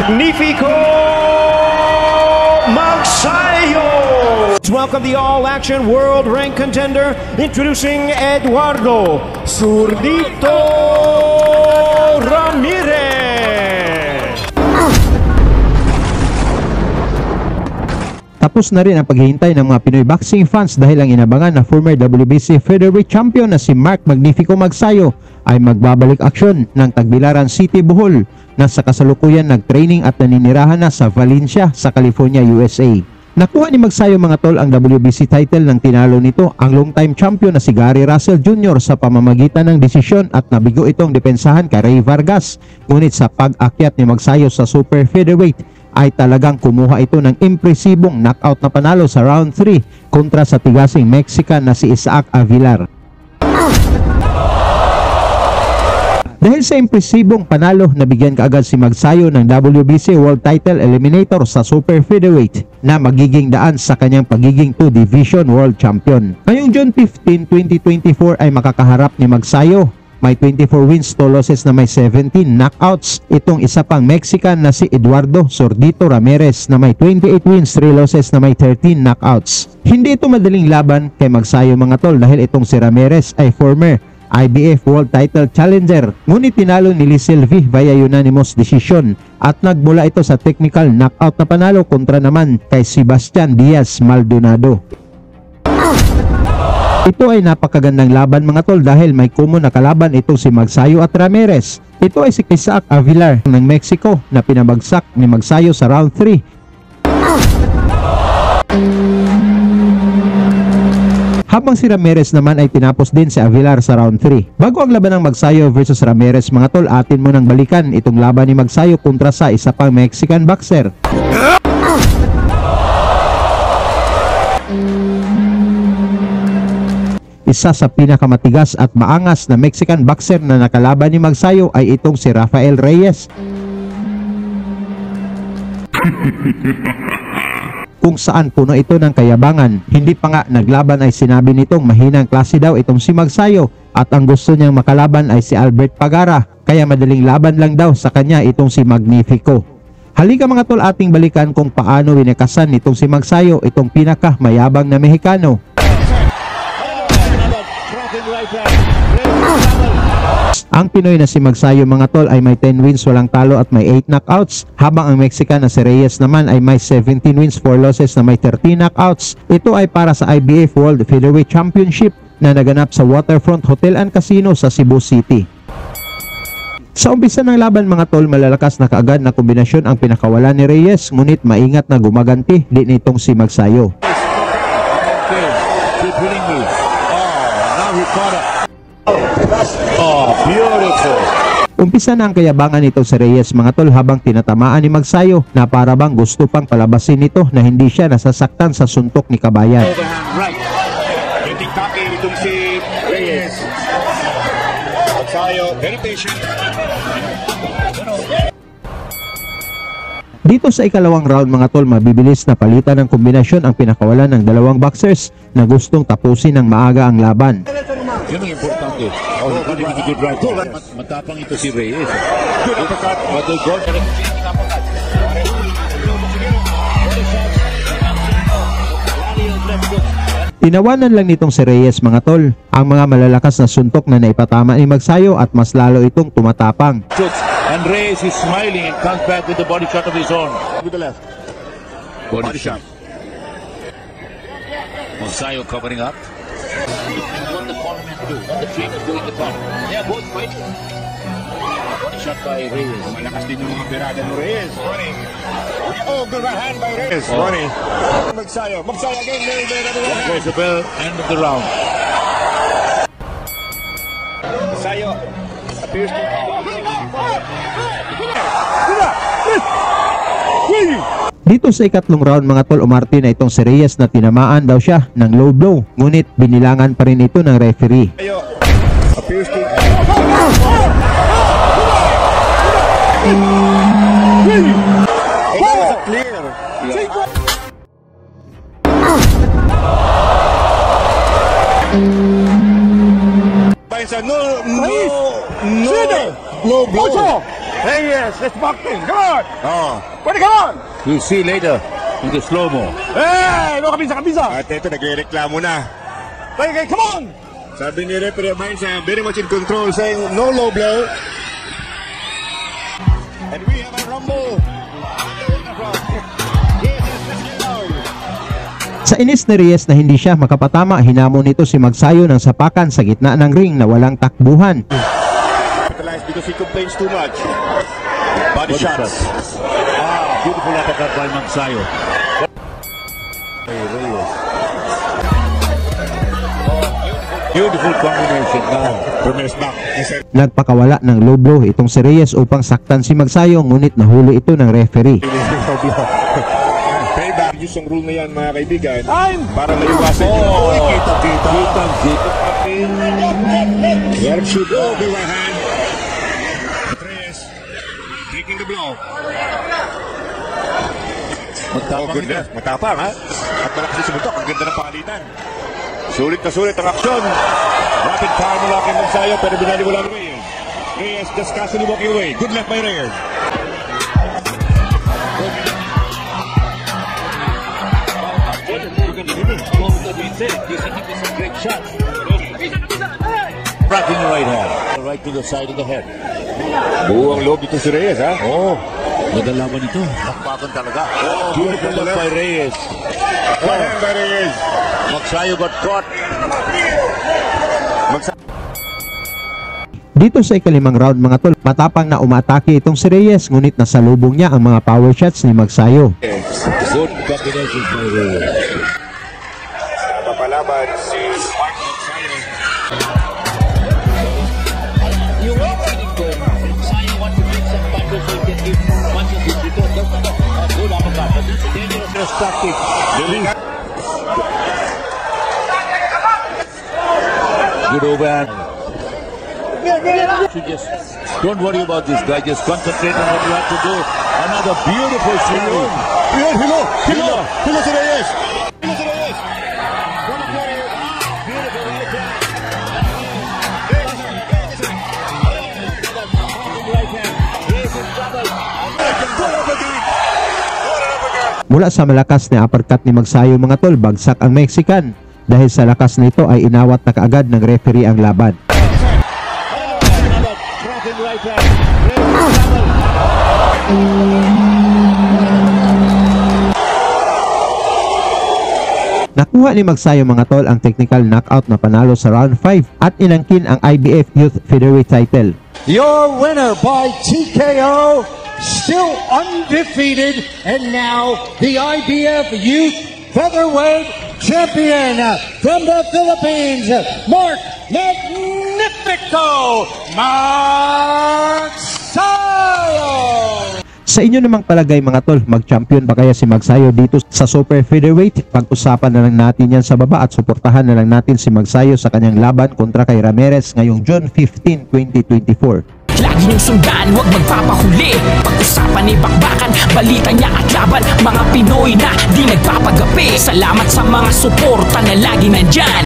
Magnifico Magsayo! Welcome the all-action world rank contender, introducing Eduardo Zurdito Ramirez. Tapos na rin ang paghihintay ng mga Pinoy boxing fans dahil ang inabangan na former WBC featherweight champion na si Mark Magnifico Magsayo ay magbabalik aksyon ng Tagbilaran City, Bohol na sa kasalukuyan nagtraining at naninirahan na sa Valencia sa California, USA. Nakuha ni Magsayo mga tol ang WBC title nang tinalo nito ang long-time champion na si Gary Russell Jr. sa pamamagitan ng desisyon at nabigo itong depensahan kay Ray Vargas. Ngunit sa pag-akyat ni Magsayo sa super featherweight ay talagang kumuha ito ng impresibong knockout na panalo sa round 3 kontra sa tigasing Mexican na si Isaac Avilar. Dahil sa impresibong panalo, nabigyan kaagad si Magsayo ng WBC World Title Eliminator sa Super Featherweight na magiging daan sa kanyang pagiging 2-Division World Champion. Ngayong June 15, 2024 ay makakaharap ni Magsayo. May 24 wins, 2 losses na may 17 knockouts. Itong isa pang Mexican na si Eduardo Zurdito Ramirez na may 28 wins, 3 losses na may 13 knockouts. Hindi ito madaling laban kay Magsayo mga tol dahil itong si Ramirez ay former IBF World Title Challenger. Ngunit tinalo ni Lee Silvy via unanimous decision at nagmula ito sa technical knockout na panalo kontra naman kay Sebastian Diaz Maldonado. Ito ay napakagandang laban mga tol dahil may common na kalaban itong si Magsayo at Ramirez. Ito ay si Isaac Avilar ng Mexico na pinabagsak ni Magsayo sa round 3. Habang si Ramirez naman ay tinapos din si Avilar sa round 3. Bago ang laban ng Magsayo versus Ramirez mga tol, atin mo nang balikan itong laban ni Magsayo kontra sa isa pang Mexican boxer. Isa sa pinakamatigas at maangas na Mexican boxer na nakalaban ni Magsayo ay itong si Rafael Reyes. Kung saan puno ito ng kayabangan. Hindi pa nga naglaban ay sinabi nitong mahinang klase daw itong si Magsayo at ang gusto niyang makalaban ay si Albert Pagara, kaya madaling laban lang daw sa kanya itong si Magnifico. Halika mga tol, ating balikan kung paano winakasan nitong si Magsayo itong pinaka mayabang na Mexicano. Ang Pinoy na si Magsayo mga tol ay may 10 wins, walang talo at may 8 knockouts, habang ang Mexican na si Reyes naman ay may 17 wins, 4 losses na may 13 knockouts. Ito ay para sa IBF World Featherweight Championship na naganap sa Waterfront Hotel and Casino sa Cebu City. Sa umpisa ng laban mga tol, malalakas na kaagad na kombinasyon ang pinakawalan ni Reyes, ngunit maingat na gumaganti din itong si Magsayo. Beautiful. Umpisa na ang kayabangan nito sa Reyes mga tol habang tinatamaan ni Magsayo na para bang gusto pang palabasin nito na hindi siya nasasaktan sa suntok ni Kabayan. Right. Itong si Reyes. Magsayo, very patient. Dito sa ikalawang round mga tol, mabibilis na palitan ng kombinasyon ang pinakawalan ng dalawang boxers na gustong tapusin ng maaga ang laban. Yun ang importante. Good right. Matapang ito si Reyes. Tinawanan lang nitong si Reyes mga tol ang mga malalakas na suntok na naipatama ni Magsayo at mas lalo itong tumatapang. And Reyes is smiling and comes back with the body shot of his own. With the left. Body shot. Magsayo covering up. What the cornerman do? What the trainer doing the corner? They are both fighting. Body shot by Reyes. Malakas din yung mga pirada ni Reyes. Running. Oh, good right hand by Reyes. Running. Magsayo. Magsayo again. There's the bell. End of the round. Magsayo appears to... Dito sa ikatlong round mga tol, umarte na itong si Reyes na tinamaan daw siya ng low blow, ngunit binilangan pa rin ito ng referee. here. No blow. Reyes, let's box in. Come on! Oh, Pwede, come on! we'll see later in the slow-mo. Hey! No kabisa! At ito, nagre-reklamo na. Hey, come on! Sabi ni referee Mainsa, very much in control, saying no low blow. And we have a rumble. Sa inis ni Reyes na hindi siya makapatama, hinamon nito si Magsayo ng sapakan sa gitna ng ring na walang takbuhan. Because he complains too much. Body shots. Beautiful attack by Magsayo. Beautiful combination. Premier's back. Nagpakawala ng low blow itong si Reyes upang saktan si Magsayo, ngunit nahuli ito ng referee. Payback. Use ang rule na yan, mga kaibigan. Time! Para maiwasan yun. Oh, kita. Where should go? Biwahan. Tres. Taking the blow. Oh, goodness. Matapang, ha? At malakas yung sumuntok. Ang ganda ng palitan. Sulit na sulit ang aksyon. Rapid fire mula kay Magsayo, pero binali wala ni Reyes. Reyes just casually walking away. Good luck by Reyes. Cracking the right hand. Right to the side of the head. Buong loob dito si Reyes, ha? Oh, nagalaban ito. Nakbakan talaga. Beautiful look by Reyes. Ayan by Reyes. Magsayo got caught. Dito sa ikalimang round mga tol, matapang na umatake itong si Reyes, ngunit nasalubong niya ang mga power shots ni Magsayo. Good combination by Reyes. Papalaban si Mark Magsayo. Yung opening ko, Magsayo wants to make some punches so he can give punches in return. Good uppercut. But this is dangerous tactic. Good overhand. You just don't worry about this guy. Just concentrate on what you have to do. Another beautiful swing. Hilo si Reyes. Hilo si Reyes. Mula sa malakas na uppercut ni Magsayo mga tol, bagsak ang Mexican. Dahil sa lakas nito ay inawat na kaagad ng referee ang laban. Nakuha ni Magsayo mga tol ang technical knockout na panalo sa round 5 at inangkin ang IBF Youth Featherweight title. Your winner by TKO, still undefeated, and now the IBF Youth Featherweight Champion from the Philippines, Mark Magnifico Magsayo! Sa inyo namang palagay mga tol, mag-champion ba kaya si Magsayo dito sa Super Featherweight? Pag-usapan na lang natin yan sa baba at suportahan na lang natin si Magsayo sa kanyang laban kontra kay Ramirez ngayong June 15, 2024. Lagi niyong sundan, huwag magpapahuli. Pag-usapan ni bakbakan, balita niya at laban. Mga Pinoy na di nagpapagapi. Salamat sa mga suporta na lagi nandyan.